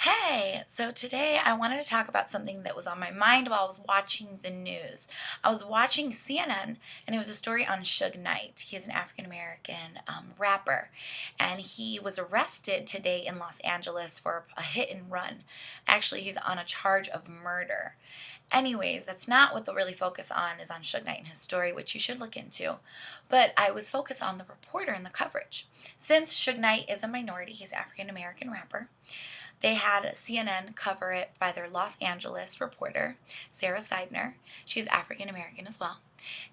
Hey, so today I wanted to talk about something that was on my mind while I was watching the news. I was watching CNN, and it was a story on Suge Knight. He is an African American rapper, and he was arrested today in Los Angeles for a hit and run. Actually, he's on a charge of murder. Anyways, that's not what the really focus on is on Suge Knight and his story, which you should look into. But I was focused on the reporter and the coverage. Since Suge Knight is a minority, he's an African American rapper. They had CNN cover it by their Los Angeles reporter, Sarah Sidner. She's African American as well.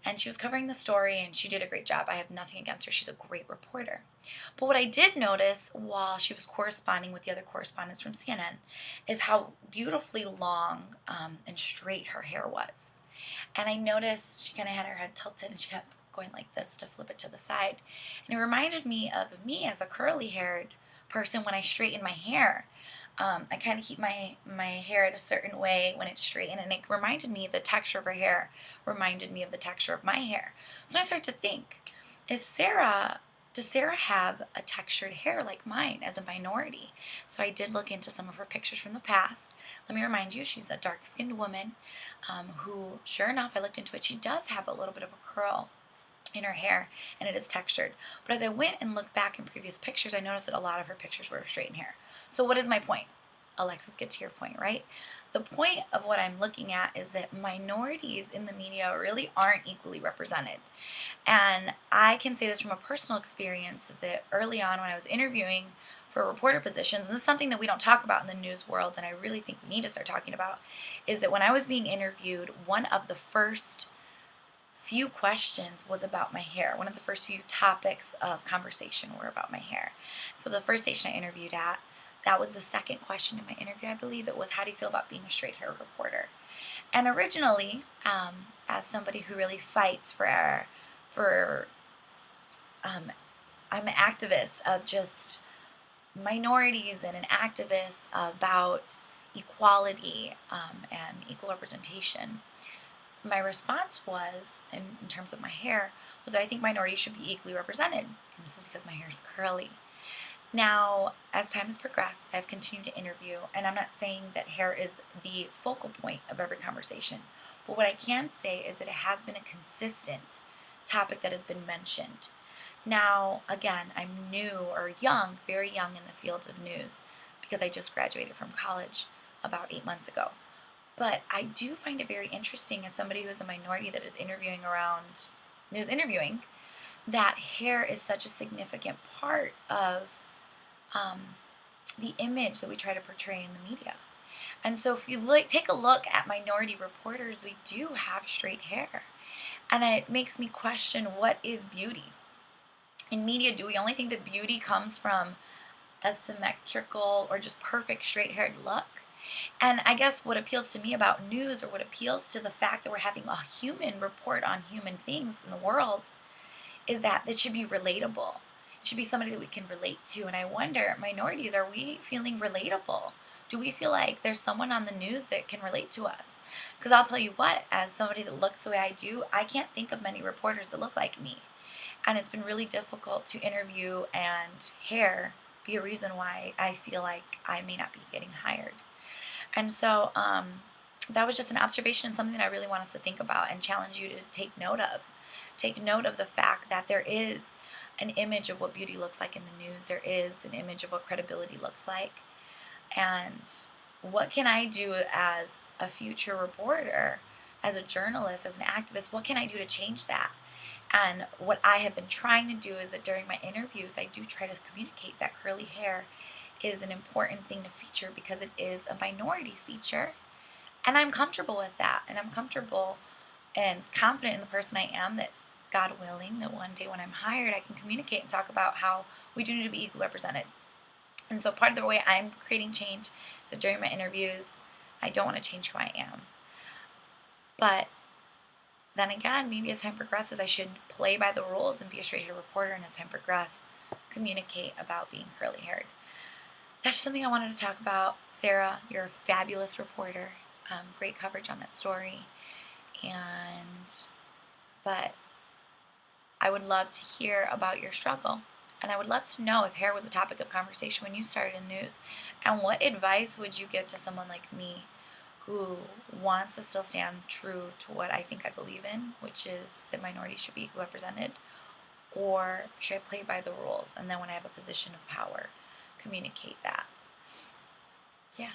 And she was covering the story and she did a great job. I have nothing against her. She's a great reporter. But what I did notice while she was corresponding with the other correspondents from CNN is how beautifully long and straight her hair was. And I noticed she kind of had her head tilted and she kept going like this to flip it to the side. And it reminded me of me as a curly haired person when I straighten my hair. I kind of keep my hair in a certain way when it's straightened, and it reminded me, the texture of her hair reminded me of the texture of my hair. So I started to think, does Sarah have a textured hair like mine as a minority? So I did look into some of her pictures from the past. Let me remind you, she's a dark-skinned woman who, sure enough, I looked into it, she does have a little bit of a curl in her hair, and it is textured. But as I went and looked back in previous pictures, I noticed that a lot of her pictures were of straightened hair. So what is my point? Alexis, get to your point, right? The point of what I'm looking at is that minorities in the media really aren't equally represented. And I can say this from a personal experience, is that early on when I was interviewing for reporter positions, and this is something that we don't talk about in the news world, and I really think we need to start talking about, is that when I was being interviewed, one of the first few questions was about my hair. One of the first few topics of conversation were about my hair. So the first station I interviewed at, that was the second question in my interview, I believe. It was, how do you feel about being a straight hair reporter? And originally, as somebody who really fights I'm an activist of just minorities and an activist about equality and equal representation. My response was, in terms of my hair, was that I think minorities should be equally represented. And this is because my hair is curly. Now, as time has progressed, I've continued to interview, and I'm not saying that hair is the focal point of every conversation, but what I can say is that it has been a consistent topic that has been mentioned. Now, again, I'm new or young, very young in the field of news, because I just graduated from college about 8 months ago. But I do find it very interesting as somebody who is a minority that is interviewing that hair is such a significant part of the image that we try to portray in the media. And so if you take a look at minority reporters, we do have straight hair. And it makes me question, what is beauty? In media, do we only think that beauty comes from a symmetrical or just perfect straight-haired look? And I guess what appeals to me about news, or what appeals to the fact that we're having a human report on human things in the world, is that it should be relatable. It should be somebody that we can relate to. And I wonder, minorities, are we feeling relatable? Do we feel like there's someone on the news that can relate to us? Because I'll tell you what, as somebody that looks the way I do, I can't think of many reporters that look like me. And it's been really difficult to interview, and hair be a reason why I feel like I may not be getting hired. And so that was just an observation and something that I really want us to think about and challenge you to take note of. Take note of the fact that there is an image of what beauty looks like in the news. There is an image of what credibility looks like. And what can I do as a future reporter, as a journalist, as an activist? What can I do to change that? And what I have been trying to do is that during my interviews, I do try to communicate that curly hair is an important thing to feature because it is a minority feature. And I'm comfortable with that. And I'm comfortable and confident in the person I am, that God willing, that one day when I'm hired, I can communicate and talk about how we do need to be equally represented. And so part of the way I'm creating change is that during my interviews, I don't want to change who I am. But then again, maybe as time progresses, I should play by the rules and be a straight-haired reporter, and as time progresses, communicate about being curly-haired. That's just something I wanted to talk about. Sarah, you're a fabulous reporter. Great coverage on that story. But I would love to hear about your struggle And I would love to know if hair was a topic of conversation when you started in news. And what advice would you give to someone like me who wants to still stand true to what I think I believe in, which is that minorities should be equally represented? Or should I play by the rules and then when I have a position of power, communicate that? Yeah.